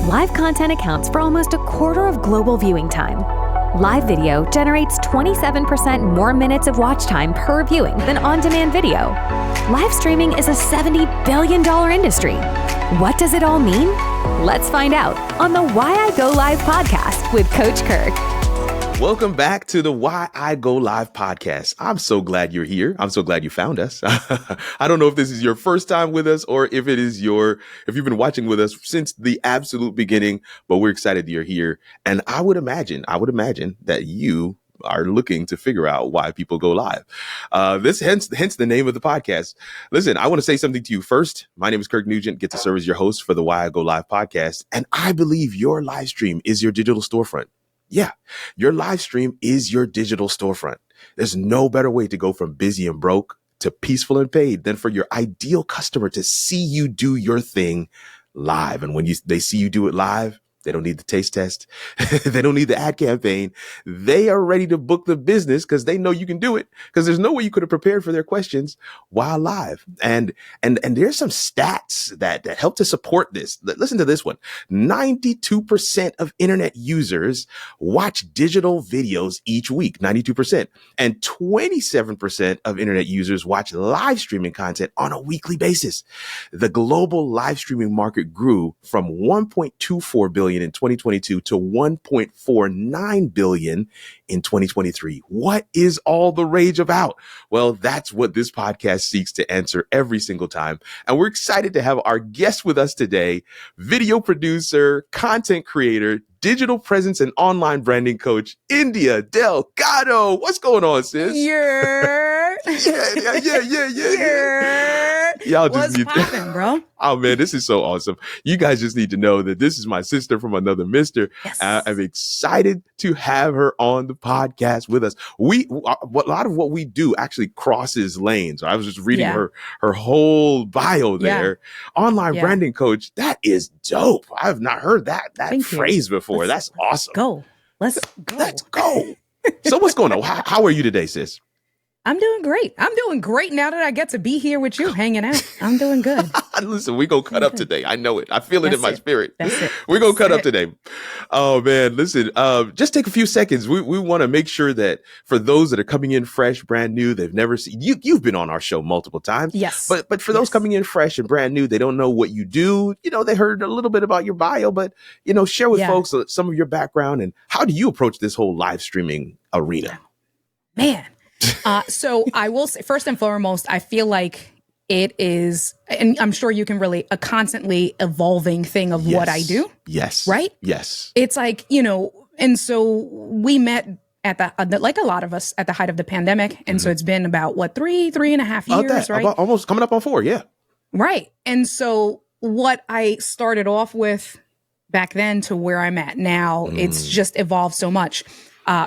Live content accounts for almost a quarter of global viewing time. Live video generates 27% more minutes of watch time per viewing than on-demand video. Live streaming is a $70 billion industry. What does it all mean? Let's find out on the Why I Go Live podcast with Coach Kirk. Welcome back to the Why I Go Live podcast. I'm so glad you're here. I'm so glad you found us. I don't know if this is your first time with us or if you've been watching with us since the absolute beginning, but we're excited that you're here. And I would imagine that you are looking to figure out why people go live. Hence the name of the podcast. Listen, I want to say something to you first. My name is Kirk Nugent, get to serve as your host for the Why I Go Live podcast. And I believe your live stream is your digital storefront. Yeah, your live stream is your digital storefront. There's no better way to go from busy and broke to peaceful and paid than for your ideal customer to see you do your thing live. And when they see you do it live, they don't need the taste test. They don't need the ad campaign. They are ready to book the business because they know you can do it, because there's no way you could have prepared for their questions while live. And there's some stats that help to support this. Listen to this one. 92% of internet users watch digital videos each week, 92%. And 27% of internet users watch live streaming content on a weekly basis. The global live streaming market grew from 1.24 billion in 2022 to 1.49 billion in 2023. What is all the rage about? Well, that's what this podcast seeks to answer every single time. And we're excited to have our guest with us today, video producer, content creator, digital presence and online branding coach, India Delgado. What's going on, sis? Yeah. Y'all just What's poppin', bro? Oh man, this is so awesome. You guys just need to know that this is my sister from another mister. Yes. I'm excited to have her on the podcast with us. A lot of what we do actually crosses lanes. I was just reading her whole bio there. Online branding coach. That is dope. I have not heard that phrase before. That's awesome. Let's go. So what's going on? How are you today, sis? I'm doing great. I'm doing great now that I get to be here with you, hanging out. I'm doing good. Listen, we're going to cut up today. I know it. I feel it in my spirit. That's it. We're going to cut up today. Oh, man. Listen, just take a few seconds. We want to make sure that for those that are coming in fresh, brand new, they've never seen you. You've been on our show multiple times. Yes. But for those coming in fresh and brand new, they don't know what you do. You know, they heard a little bit about your bio, but, share with folks some of your background and how do you approach this whole live streaming arena? Man. So I will say, first and foremost, I feel like it is, and I'm sure you can relate, a constantly evolving thing of what I do. Yes. Right? Yes. It's like, and so we met at the like a lot of us at the height of the pandemic. And so it's been about three and a half years, right? Almost coming up on 4. Yeah. Right. And so what I started off with back then to where I'm at now, it's just evolved so much.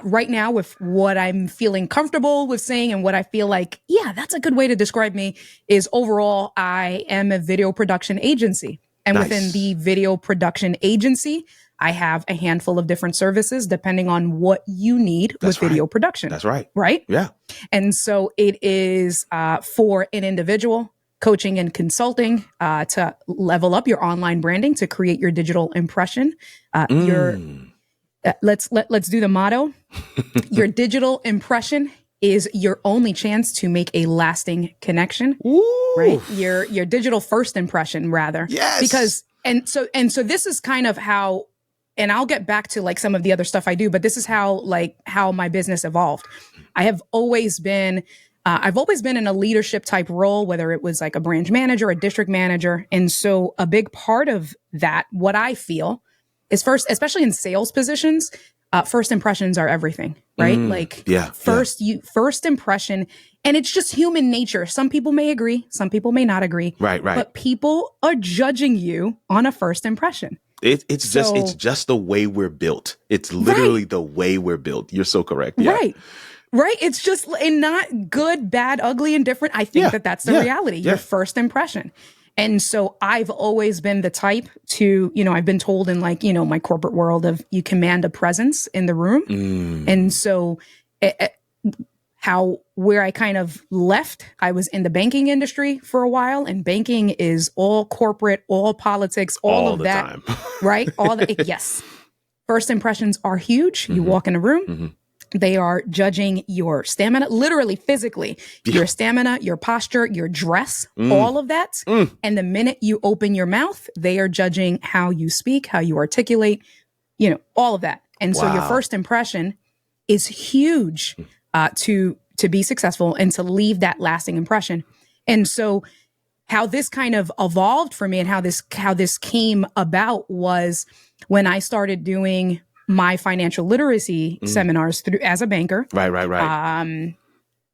Right now, with what I'm feeling comfortable with saying and what I feel like, that's a good way to describe me, is overall, I am a video production agency. And within the video production agency, I have a handful of different services depending on what you need with video production. That's right. Right? Yeah. And so it is for an individual, coaching and consulting to level up your online branding, to create your digital impression, let's do the motto. Your digital impression is your only chance to make a lasting connection. Ooh. Right? Your digital first impression, rather. Yes. Because and so this is kind of how, and I'll get back to like some of the other stuff I do, but this is how my business evolved. I've always been in a leadership type role, whether it was like a branch manager, a district manager. And so a big part of that, what I feel, is first, especially in sales positions, first impressions are everything, right? First impression, and it's just human nature. Some people may agree, some people may not agree. Right. But people are judging you on a first impression. It's just the way we're built. It's literally the way we're built. You're so correct. Yeah. Right. It's just, and not good, bad, ugly, and different. I think that's the reality. Your first impression. And so I've always been the type to, I've been told in my corporate world of you command a presence in the room. And so where I kind of left, I was in the banking industry for a while, and banking is all corporate, all politics, all of the that, time. right? Yes. First impressions are huge. You walk in a room, they are judging your stamina, literally, physically, your stamina, your posture, your dress, all of that. And the minute you open your mouth, they are judging how you speak, how you articulate, all of that. And so your first impression is huge to be successful and to leave that lasting impression. And so how this kind of evolved for me and how this came about was when I started doing my financial literacy seminars as a banker. Right.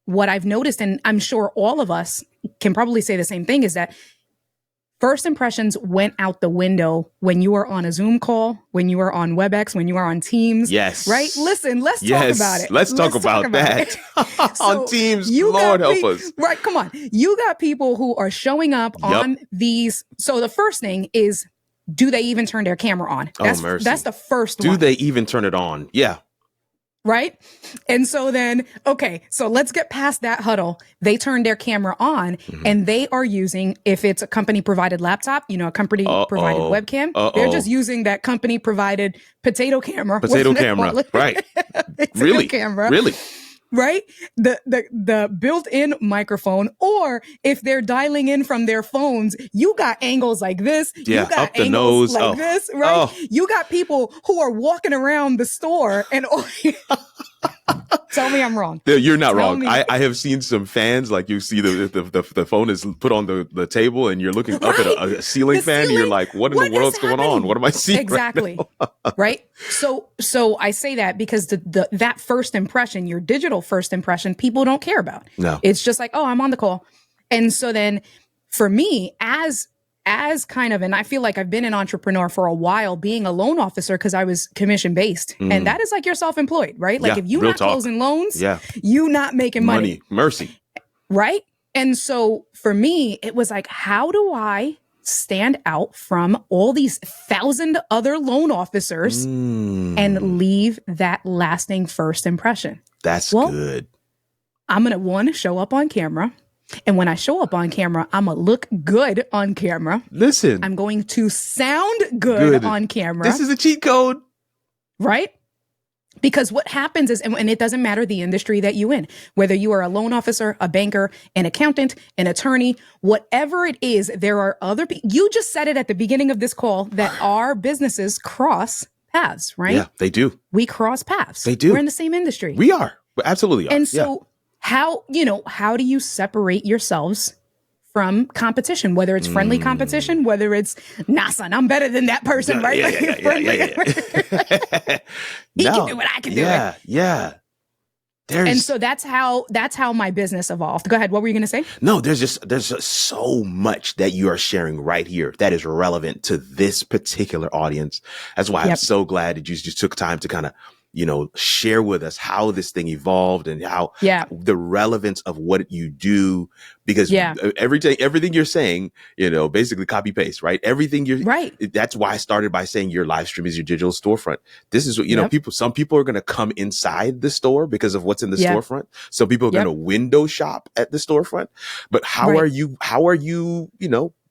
What I've noticed, and I'm sure all of us can probably say the same thing, is that first impressions went out the window when you are on a Zoom call, when you are on WebEx, when you are on Teams. Yes. Right? Listen, let's talk about it. Let's talk about that. On Teams, Lord help us. Right, come on. You got people who are showing up on these. So the first thing is, do they even turn their camera on? Mercy. That's the first one. Do they even turn it on? Yeah. Right? And so then, okay, so let's get past that huddle. They turn their camera on and they are using, if it's a company provided laptop, a company provided webcam, they're just using that company provided potato camera. Right. Really? Camera. Really? Right? The built-in microphone, or if they're dialing in from their phones, you got angles like this. Yeah, you got up the angles nose. like this, right? You got people who are walking around the store and tell me I'm wrong. You're not wrong. I have seen some fans, like you see the phone is put on the table and you're looking up at a ceiling fan. And you're like, what in the world's going on? What am I seeing? Exactly. Right. So I say that because that first impression, your digital first impression, people don't care about. No. It's just like, I'm on the call. And so then for me, as kind of, and I feel like I've been an entrepreneur for a while, being a loan officer, because I was commission based, and that is like you're self-employed, right? Like if you're not closing loans, you not making money. Mercy. Right. And so for me, it was like, how do I stand out from all these 1,000 other loan officers and leave that lasting first impression? That's good. I'm going to show up on camera. And when I show up on camera, I'm going to look good on camera. Listen. I'm going to sound good on camera. This is a cheat code. Right? Because what happens is, and it doesn't matter the industry that you in, whether you are a loan officer, a banker, an accountant, an attorney, whatever it is, there are other people. You just said it at the beginning of this call that our businesses cross paths, right? Yeah, they do. We cross paths. They do. We're in the same industry. We are. We absolutely are. And so how do you separate yourselves from competition, whether it's friendly competition, whether it's, nah, son, I'm better than that person, right? Yeah. He can do what I can do. Yeah. And so that's how my business evolved. Go ahead. What were you going to say? No, there's just so much that you are sharing right here that is relevant to this particular audience. That's why I'm so glad that you just took time to kind of, share with us how this thing evolved and how the relevance of what you do, because everything you're saying, basically copy paste, right? Everything that's why I started by saying your live stream is your digital storefront. This is what, some people are going to come inside the store because of what's in the storefront. Some people are going to window shop at the storefront, but how are you,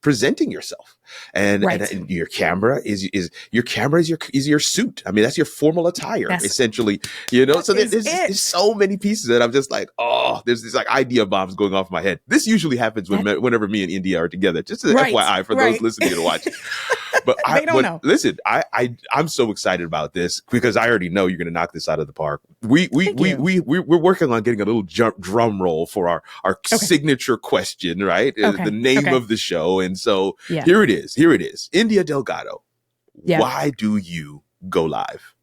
presenting yourself? And your camera is your suit. I mean, that's your formal attire, essentially, so there's so many pieces that I'm just like, there's this like idea bombs going off in my head. This usually happens whenever me and India are together, just an FYI for those listening and watching. But they don't know. Listen, I'm so excited about this because I already know you're going to knock this out of the park. We're working on getting a little drum roll for our signature question, right? The name of the show. And so here it is. India Delgado. Yeah. Why do you go live?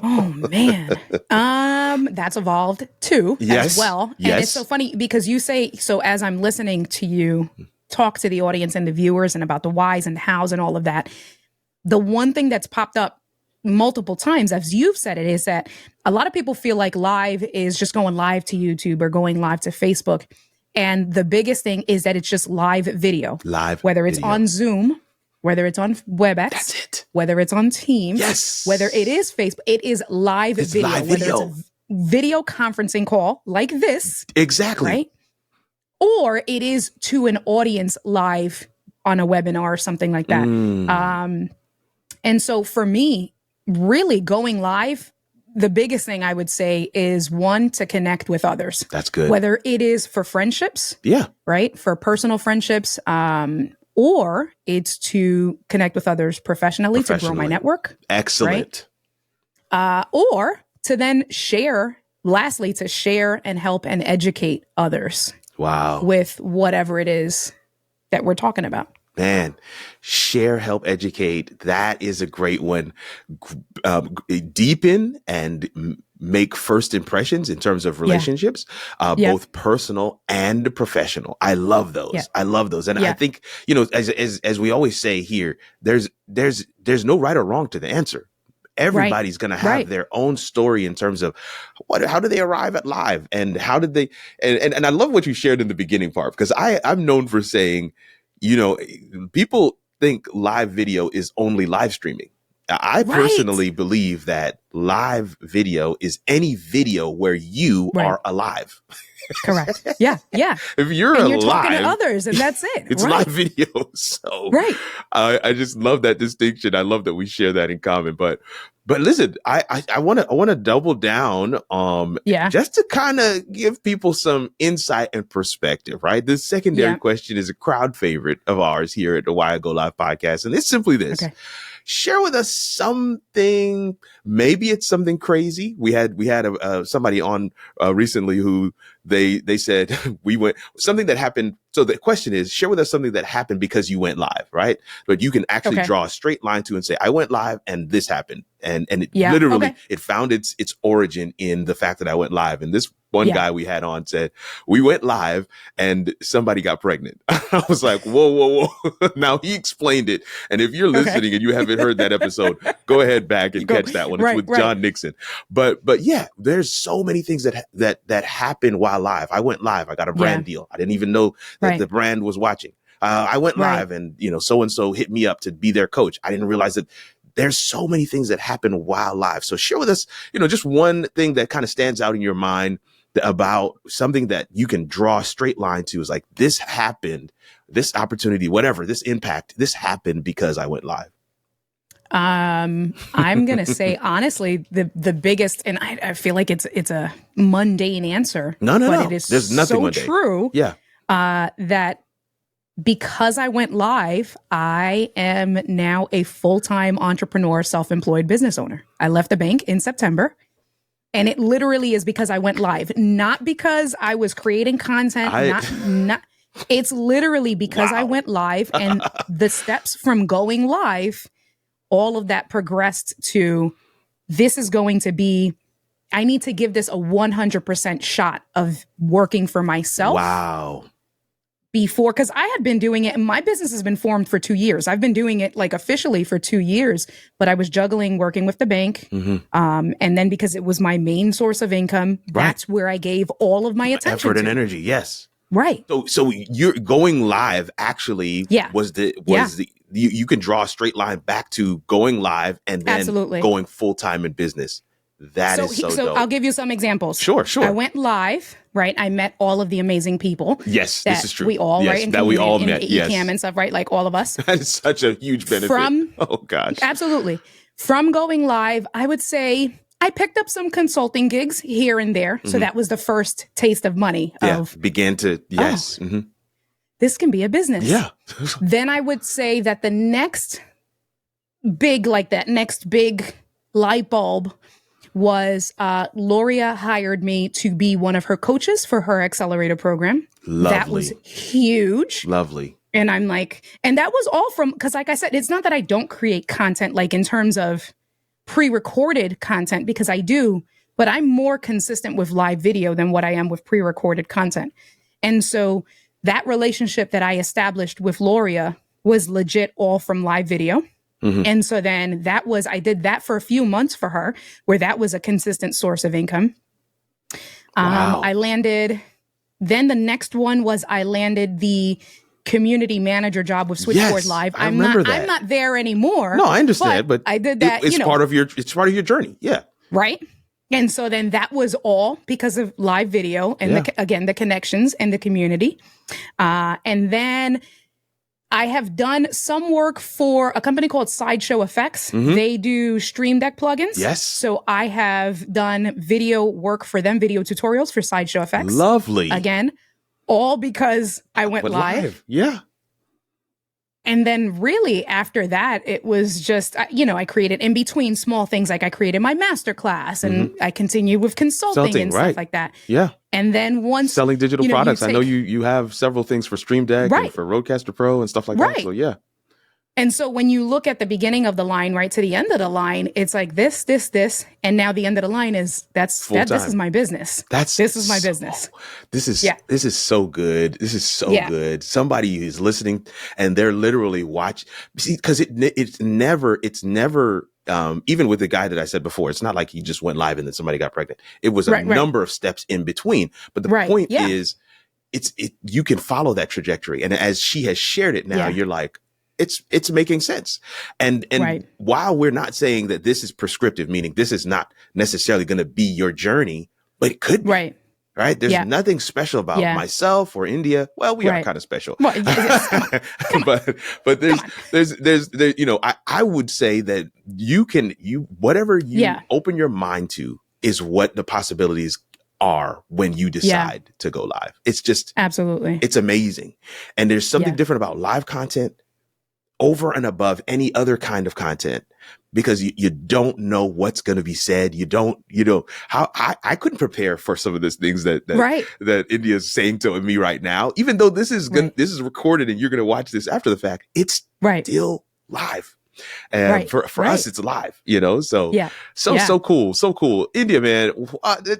Oh man. That's evolved too as well. And it's so funny because you say, so as I'm listening to you talk to the audience and the viewers and about the whys and hows and all of that, the one thing that's popped up multiple times, as you've said it, is that a lot of people feel like live is just going live to YouTube or going live to Facebook. And the biggest thing is that it's just live video. Whether it's on Zoom, whether it's on WebEx, that's it. Whether it's on Teams, whether it is Facebook, it is live video. Live video. video conferencing call like this. Exactly. Right. Or it is to an audience live on a webinar or something like that. And so for me, really going live, the biggest thing I would say is one, to connect with others. That's good. Whether it is for friendships, right, for personal friendships, or it's to connect with others professionally to grow my network. Excellent. Right? Or to then share, lastly, to share and help and educate others. Wow. With whatever it is that we're talking about. Man, share, help, educate. That is a great one. Deepen and make first impressions in terms of relationships, both personal and professional. I love those. Yeah. I love those. And I think, as we always say here, there's no right or wrong to the answer. Everybody's going to have their own story in terms of how do they arrive at live, and how did they, and I love what you shared in the beginning part, because I'm known for saying, people think live video is only live streaming. I personally believe that live video is any video where you are alive. Correct. Yeah. Yeah. If you're and alive, you're talking to others, and that's it. It's live video. So I just love that distinction. I love that we share that in common. But listen, I want to double down just to kind of give people some insight and perspective, right? This secondary question is a crowd favorite of ours here at the Why I Go Live podcast, and it's simply this. Okay. Share with us something. Maybe it's something crazy. We had somebody on recently who they said we went something that happened. So the question is, share with us something that happened because you went live, right? But you can actually draw a straight line to and say, I went live and this happened, and it literally it found its origin in the fact that I went live. And this one guy we had on said, we went live and somebody got pregnant. I was like, whoa. Now he explained it. And if you're listening and you haven't heard that episode, go ahead back and catch that one. It's with John Nixon. But yeah, there's so many things that happen while live. I went live. I got a brand deal. I didn't even know that the brand was watching. I went live and, so-and-so hit me up to be their coach. I didn't realize that there's so many things that happen while live. So share with us, just one thing that kind of stands out in your mind about something that you can draw a straight line to, is like, this happened, this opportunity, whatever, this impact, this happened because I went live. I'm going to say, honestly, the biggest, and I feel like it's a mundane answer. No. But it is There's nothing so mundane. True. Yeah. That because I went live, I am now a full-time entrepreneur, self-employed business owner. I left the bank in September. And it literally is because I went live, not because I was creating content. It's literally because I went live, and the steps from going live, all of that progressed to, this is going to be, I need to give this a 100% shot of working for myself. Wow. Before, because I had been doing it, and my business has been formed for 2 years. I've been doing it like officially for 2 years, but I was juggling working with the bank. And then because it was my main source of income, that's where I gave all of my attention. Effort and energy. Yes. Right. So you're going live actually was you can draw a straight line back to going live and then going full time in business. That is so dope. I'll give you some examples. Sure. I went live, right? I met all of the amazing people. Yes, this is true. We all, right? That we all met. Yes. And stuff, right? Like all of us. That is such a huge benefit. Oh gosh. Absolutely. From going live, I would say I picked up some consulting gigs here and there. So that was the first taste of money. Began to, yes. This can be a business. Yeah. Then I would say that the next big light bulb was Loria hired me to be one of her coaches for her accelerator program. Lovely. That was huge. Lovely. And I'm like, and that was all from, because like I said, it's not that I don't create content, like in terms of pre-recorded content, because I do, but I'm more consistent with live video than what I am with pre-recorded content. And so that relationship that I established with Loria was legit all from live video. And so then I did that for a few months for her, where that was a consistent source of income. Wow. Then the next one was I landed the community manager job with Switchboard Live. I'm not there anymore. No, I understand, but I did that. It's part of your journey. Yeah. Right. And so then that was all because of live video and again, the connections and the community. And then I have done some work for a company called Sideshow Effects. They do Stream Deck plugins. Yes. So I have done video work for them, video tutorials for Sideshow Effects. Lovely. Again, all because I went live. Yeah. And then really after that, it was just, I created in between small things, like I created my masterclass and I continued with consulting and stuff like that. Yeah. And then once selling digital products, I know you have several things for Stream Deck and for Rodecaster Pro and stuff like that. So yeah. And so when you look at the beginning of the line, right to the end of the line, it's like this, and now the end of the line is this is my business. This is my business. This is so good. This is so good. Somebody is listening and they're literally watching. See, because it's never. Even with the guy that I said before, it's not like he just went live and then somebody got pregnant. It was a number of steps in between. But the point is, you can follow that trajectory, and as she has shared it now, you're like, it's making sense. And while we're not saying that this is prescriptive, meaning this is not necessarily going to be your journey, but it could be. Right. There's nothing special about myself or India. Well, we are kind of special, but there's I would say that whatever you open your mind to is what the possibilities are when you decide to go live. It's just absolutely, it's amazing. And there's something different about live content over and above any other kind of content, because you don't know what's going to be said. How I couldn't prepare for some of these things that India is saying to me right now, even though this is this is recorded and you're going to watch this after the fact. It's still live. And for us, it's live, so cool. India, man,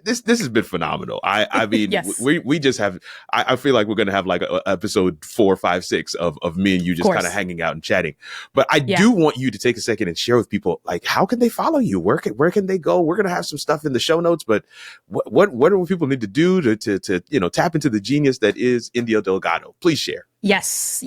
this has been phenomenal. I mean, we just have, I feel like we're going to have like a episode 4, 5, 6 of me and you just kind of hanging out and chatting. But I do want you to take a second and share with people, like, how can they follow you? Where can they go? We're going to have some stuff in the show notes, but what do people need to do to tap into the genius that is India Delgado? Please share. Yes.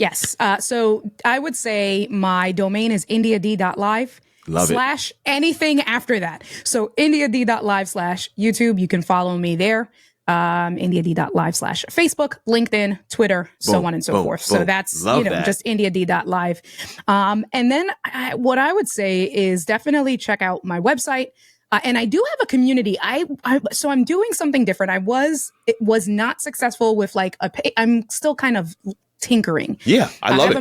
So I would say my domain is indiad.live. Love / anything after that. So indiad.live/YouTube. You can follow me there. indiad.live / Facebook, LinkedIn, Twitter, so on and so forth. So that's, just indiad.live. And then what I would say is definitely check out my website. And I do have a community. So I'm doing something different. It was not successful with I'm still kind of tinkering. Yeah, I love it.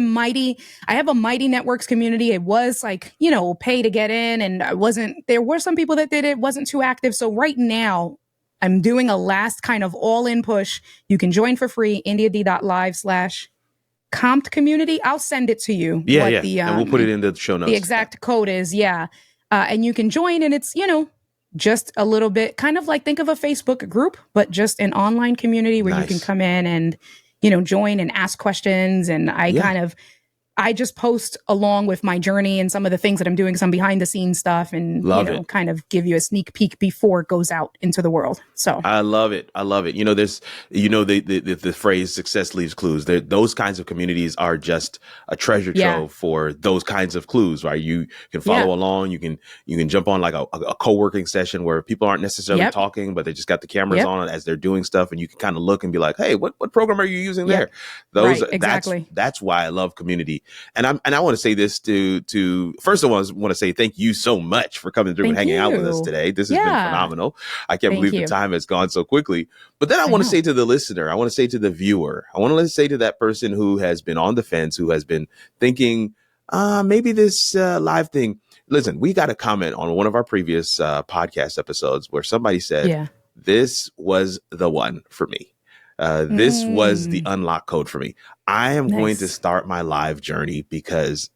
I have a Mighty Networks community. It was pay to get in, and there were some people that did it, wasn't too active. So right now I'm doing a last kind of all-in push. You can join for free, indiad.live/comped community. I'll send it to you. And we'll put it in the show notes. The exact code is, and you can join, and it's, just a little bit kind of like, think of a Facebook group, but just an online community where you can come in and join and ask questions. And I just post along with my journey and some of the things that I'm doing, some behind the scenes stuff, and kind of give you a sneak peek before it goes out into the world. So I love it. There's, the phrase "success leaves clues." Those kinds of communities are just a treasure trove for those kinds of clues, right? You can follow along. You can jump on like a co-working session where people aren't necessarily talking, but they just got the cameras on as they're doing stuff, and you can kind of look and be like, "Hey, what program are you using there?" Exactly. That's why I love community. And I want to say this to first of all, I want to say thank you so much for coming through and hanging out with us today. This has been phenomenal. I can't believe the time has gone so quickly. But then I want to say to the listener, I want to say to the viewer, I want to say to that person who has been on the fence, who has been thinking, maybe this live thing. Listen, we got a comment on one of our previous podcast episodes where somebody said, this was the one for me. This was the unlock code for me. I am going to start my live journey because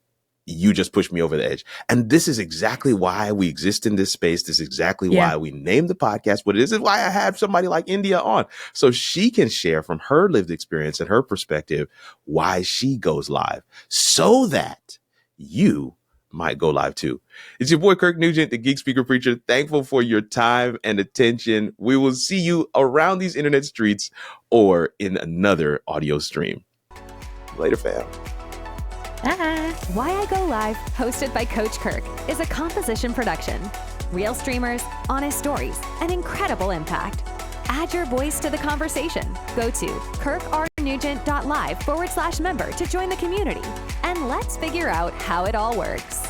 you just pushed me over the edge. And this is exactly why we exist in this space. This is exactly why we named the podcast. But this is why I have somebody like India on, so she can share from her lived experience and her perspective why she goes live, so that you might go live too. It's your boy Kirk Nugent, the Geek Speaker Preacher. Thankful for your time and attention. We will see you around these internet streets or in another audio stream. Later, fam. Why I Go Live, hosted by Coach Kirk, is a composition production. Real streamers, honest stories, and incredible impact. Add your voice to the conversation. Go to kirkrnugent.live/member to join the community. And let's figure out how it all works.